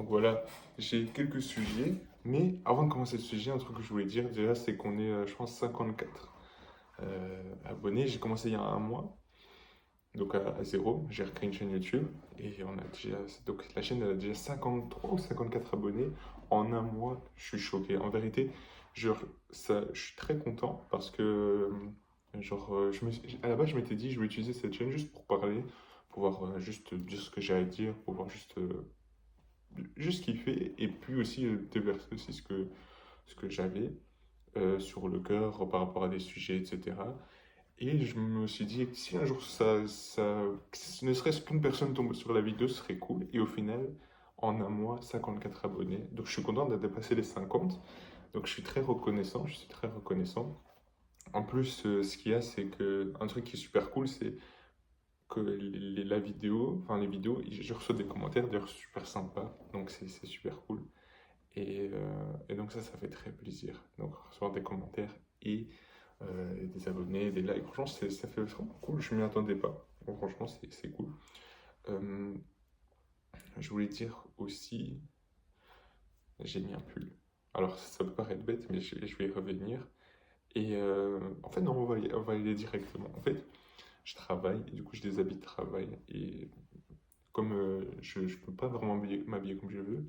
voilà, j'ai quelques sujets, mais avant de commencer le sujet, un truc que je voulais dire déjà, c'est qu'on est, je pense, 54 abonnés. J'ai commencé il y a un mois, donc à zéro. J'ai recréé une chaîne YouTube et on a déjà, donc la chaîne elle a déjà 53 ou 54 abonnés en un mois. Je suis choqué. En vérité, genre, je suis très content parce que, à la base, je m'étais dit, je vais utiliser cette chaîne juste pour parler, pour pouvoir juste dire ce que j'ai à dire, pour pouvoir juste kiffer et puis aussi déverser aussi ce que j'avais sur le cœur par rapport à des sujets, etc. Et je me suis dit que si un jour ne serait-ce qu'une personne tombe sur la vidéo, ce serait cool. Et au final, en un mois, 54 abonnés. Donc je suis content de dépasser les 50. Donc je suis très reconnaissant, je suis très reconnaissant. En plus, ce qu'il y a, c'est que un truc qui est super cool, c'est que la vidéo, enfin les vidéos, je reçois des commentaires d'ailleurs super sympas, donc c'est super cool. Et donc ça fait très plaisir. Donc recevoir des commentaires et des abonnés, des likes, franchement ça fait vraiment cool, je m'y attendais pas. Donc, franchement c'est cool. Euh, je voulais dire aussi, j'ai mis un pull. Alors ça peut paraître bête, mais je vais y revenir. En fait non, on va y aller directement. En fait, je travaille, et du coup j'ai des habits de travail, et comme je ne peux pas vraiment m'habiller comme je veux,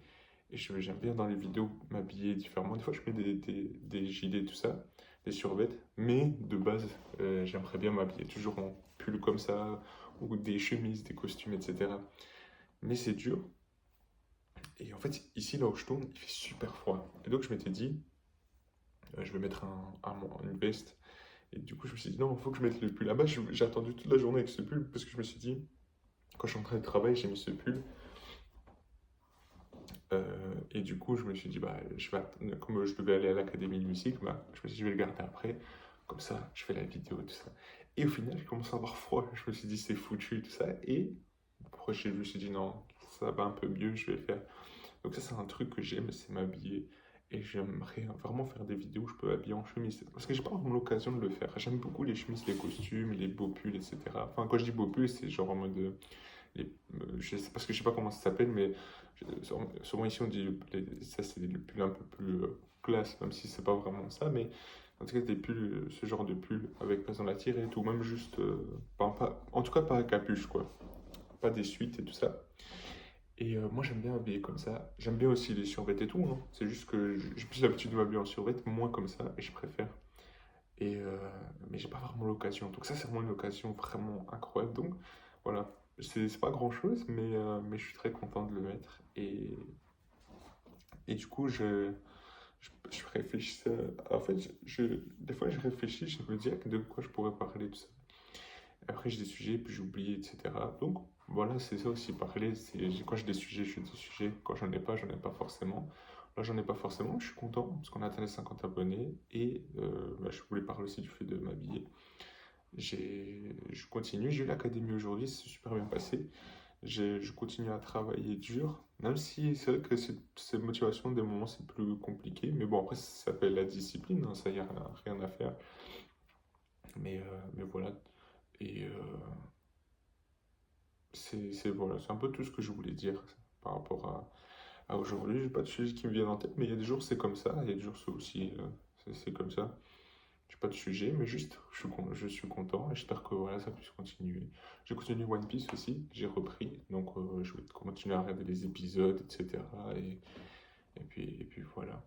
et j'aime bien dans les vidéos m'habiller différemment. Des fois, je mets des gilets, tout ça, des survêtements, mais de base, j'aimerais bien m'habiller toujours en pull comme ça, ou des chemises, des costumes, etc. Mais c'est dur. Et en fait, ici, là où je tourne, il fait super froid. Et donc, je m'étais dit, je vais mettre une veste. Et du coup, je me suis dit, non, il faut que je mette le pull. Là-bas, j'ai attendu toute la journée avec ce pull parce que je me suis dit, quand je suis en train de travailler, j'ai mis ce pull. Et du coup, je me suis dit, bah, comme je devais aller à l'académie de musique, bah, je me suis dit, je vais le garder après. Comme ça, je fais la vidéo, tout ça. Et au final, j'ai commencé à avoir froid. Je me suis dit, c'est foutu, tout ça. Et après, je me suis dit, non, ça va un peu mieux, je vais le faire. Donc ça, c'est un truc que j'aime, c'est m'habiller. Et j'aimerais vraiment faire des vidéos où je peux m'habiller en chemise. Parce que j'ai pas vraiment l'occasion de le faire. J'aime beaucoup les chemises, les costumes, les beaux pulls, etc. Enfin, quand je dis beaux pulls, c'est genre en mode je sais, parce que je sais pas comment ça s'appelle, mais souvent ici on dit ça c'est des pulls un peu plus classe, même si c'est pas vraiment ça, mais en tout cas des pulls, ce genre de pull avec par exemple la tirette ou même juste, en tout cas pas à capuche quoi, pas des suites et tout ça. Et moi j'aime bien habiller comme ça, j'aime bien aussi les survêtements et tout, hein. C'est juste que j'ai plus l'habitude de m'habiller en survêtement, moins comme ça, et je préfère. Et, mais j'ai pas vraiment l'occasion. Donc ça, c'est vraiment une occasion vraiment incroyable. Donc voilà, c'est pas grand-chose, mais je suis très content de le mettre. Et du coup, je réfléchissais. En fait, des fois, je réfléchis, je me dis de quoi je pourrais parler, tout ça. Après, j'ai des sujets, puis j'oublie, etc. Donc voilà, c'est ça aussi parler. Quand j'ai des sujets, je fais des sujets. Quand j'en ai pas forcément. Là, j'en ai pas forcément. Je suis content parce qu'on a atteint les 50 abonnés. Et bah, je voulais parler aussi du fait de m'habiller. Je continue, j'ai eu l'académie aujourd'hui, c'est super bien passé. Je continue à travailler dur, même si c'est vrai que ces motivations, des moments, c'est plus compliqué. Mais bon, après, ça s'appelle la discipline, hein, ça, y a rien à faire. Mais voilà. Et voilà, c'est un peu tout ce que je voulais dire par rapport à aujourd'hui. J'ai pas de sujet qui me viennent en tête, mais il y a des jours, c'est comme ça. Il y a des jours, c'est aussi, c'est comme ça. J'ai pas de sujet, mais juste, je suis content et j'espère que voilà, ça puisse continuer. J'ai continué One Piece aussi, j'ai repris, donc je vais continuer à regarder les épisodes, etc. Et puis voilà.